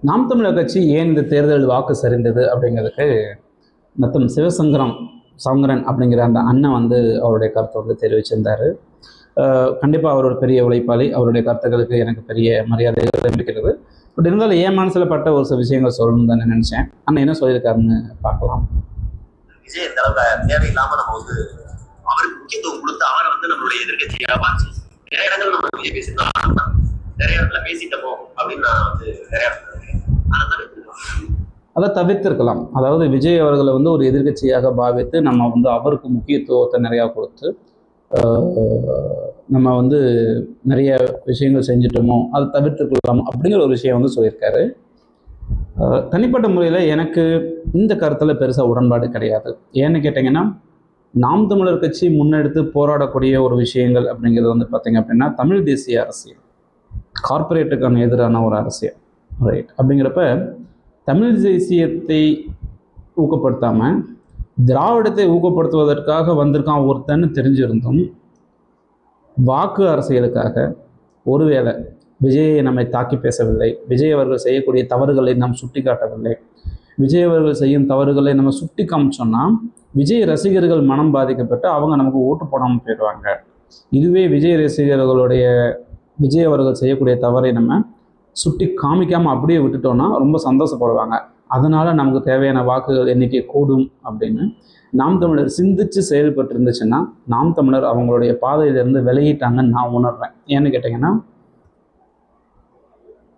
நாம் தமிழர் கட்சி ஏன் இந்த தேர்தல் வாக்கு சரிந்தது அப்படிங்கிறதுக்கு மொத்தம் சங்கரன் அப்படிங்கிற அந்த அண்ணன் வந்து அவருடைய கருத்தை வந்து தெரிவிச்சிருந்தாரு. கண்டிப்பாக அவர் ஒரு பெரிய உழைப்பாளி. அவருடைய கருத்துக்களுக்கு எனக்கு பெரிய மரியாதைகள் இருக்கிறது. பட் இருந்தாலும் என் மனசில் பட்ட ஒரு சில விஷயங்கள் சொல்லணும்னு தான் நினைச்சேன். அண்ணன் என்ன சொல்லியிருக்காருன்னு பார்க்கலாம். விஜய் இந்த அளவுக்கு தேவையில்லாம நம்ம வந்து அவருக்கு முக்கியத்துவம் கொடுத்து அவரை வந்து நம்மளுடைய எதிர்கட்சியாக பார்த்து நிறைய இடங்கள் நம்ம விஜய் பேசிட்டோம், நிறைய இடத்துல பேசிட்டோமோ அப்படின்னு நான் வந்து நிறைய அதை தவிர்த்திருக்கலாம். அதாவது விஜய் அவர்களை வந்து ஒரு எதிர்கட்சியாக பாவித்து நம்ம வந்து அவருக்கு முக்கியத்துவத்தை நிறையா கொடுத்து நம்ம வந்து நிறைய விஷயங்கள் செஞ்சிட்டோமோ அதை தவிர்த்துக்கலாம் அப்படிங்கிற ஒரு விஷயம் வந்து சொல்லியிருக்காரு. தனிப்பட்ட முறையில் எனக்கு இந்த கருத்தில் பெருசாக உடன்பாடு கிடையாது. ஏன்னு கேட்டிங்கன்னா, நாம் தமிழர் கட்சி முன்னெடுத்து போராடக்கூடிய ஒரு விஷயங்கள் அப்படிங்கிறது வந்து பார்த்திங்க அப்படின்னா தமிழ் தேசிய அரசியல், கார்ப்பரேட்டுக்கான எதிரான ஒரு அரசியல், ரைட்? அப்படிங்கிறப்ப தமிழ் தேசியத்தை ஊக்கப்படுத்தாமல் திராவிடத்தை ஊக்கப்படுத்துவதற்காக வந்திருக்கான் ஒருத்தன்னு தெரிஞ்சிருந்தும் வாக்கு அரசியலுக்காக ஒருவேளை விஜயை நம்மை தாக்கி பேசவில்லை, விஜய் அவர்கள் செய்யக்கூடிய தவறுகளை நாம் சுட்டி காட்டவில்லை, விஜய் அவர்கள் செய்யும் தவறுகளை நம்ம சுட்டி காமிச்சோம்னா விஜய் ரசிகர்கள் மனம் பாதிக்கப்பட்டு அவங்க நமக்கு ஓட்டு போடாமல் போயிடுவாங்க. இதுவே விஜய் ரசிகர்களுடைய விஜய் அவர்கள் செய்யக்கூடிய தவறை நம்ம சுட்டி காமிக்காமல் அப்படியே விட்டுட்டோம்னா ரொம்ப சந்தோஷப்படுவாங்க. அதனால் நமக்கு தேவையான வாக்குகள் எண்ணிக்கை கூடும் அப்படின்னு நாம் தமிழர் சிந்திச்சு செயல்பட்டு இருந்துச்சுன்னா நாம் தமிழர் அவங்களுடைய பாதையிலிருந்து விலகிட்டாங்கன்னு நான் உணர்றேன். ஏன்னு கேட்டிங்கன்னா,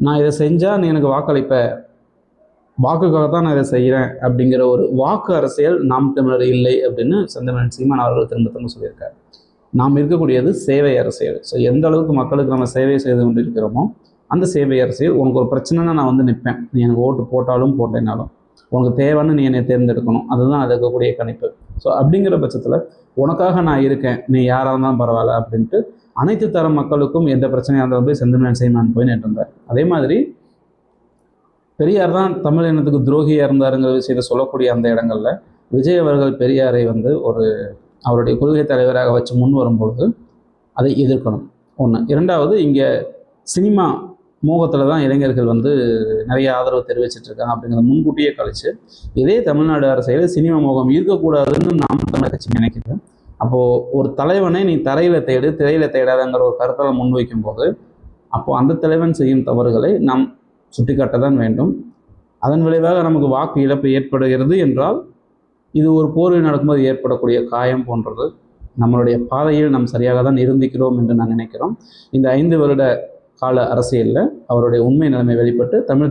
நான் இதை செஞ்சால் நீ எனக்கு வாக்களிப்ப, வாக்குக்காக தான் நான் இதை செய்கிறேன் அப்படிங்கிற ஒரு வாக்கு அரசியல் நாம் தமிழர் இல்லை அப்படின்னு செந்தமிழன் சீமான் அவர்கள் திரும்ப சொல்லியிருக்காரு. நாம் இருக்கக்கூடியது சேவை அரசியல். ஸோ எந்த அளவுக்கு மக்களுக்கு நம்ம சேவை செய்து கொண்டு இருக்கிறோமோ அந்த சேவை அரசியல். உனக்கு ஒரு பிரச்சனைனா நான் வந்து நிற்பேன், நீ எனக்கு ஓட்டு போட்டாலும் போட்டேனாலும் உனக்கு தேவைன்னு நீ என்னை தேர்ந்தெடுக்கணும், அதுதான் அது இருக்கக்கூடிய கணிப்பு. ஸோ அப்படிங்கிற பட்சத்தில் உனக்காக நான் இருக்கேன், நீ யாராக இருந்தாலும் பரவாயில்ல அப்படின்ட்டு அனைத்து தர மக்களுக்கும் எந்த பிரச்சனையாக இருந்தாலும் போய் செந்தமிழன் சீமான் போய் நின்றுந்தார். அதே மாதிரி பெரியார் தான் தமிழ் இனத்துக்கு துரோகியாக இருந்தாருங்கிற விஷயத்தை சொல்லக்கூடிய அந்த இடங்களில் விஜய் அவர்கள் பெரியாரை வந்து ஒரு அவருடைய கொள்கை தலைவராக வச்சு முன் வரும்பொழுது அதை எதிர்க்கணும். ஒன்று. இரண்டாவது, இங்கே சினிமா மோகத்தில் தான் இளைஞர்கள் வந்து நிறைய ஆதரவு தெரிவிச்சிட்ருக்காங்க அப்படிங்கிறத முன்கூட்டியே கழிச்சு இதே தமிழ்நாடு அரசியல் சினிமா மோகம் இருக்கக்கூடாதுன்னு நாம் தமிழர் கட்சி நினைக்குது. அப்போது ஒரு தலைவனை நீ தரையில் தேடு, திரையில் தேடாதங்கிற ஒரு கருத்தை முன்வைக்கும் போது அப்போது அந்த தலைவன் செய்யும் தவறுகளை நாம் சுட்டிக்காட்ட தான் வேண்டும். அதன் விளைவாக நமக்கு வாக்கு இழப்பு ஏற்படுகிறது என்றால் இது ஒரு போரில் நடக்கும்போது ஏற்படக்கூடிய காயம் போன்றது. நம்மளுடைய பாதையில் நாம் சரியாக தான் இருந்திக்கிறோம் என்று நான் நினைக்கிறோம். இந்த 5 வருட கால அரசியலில் அவருடைய உண்மை நிலைமை வெளிப்பட்டு தமிழ்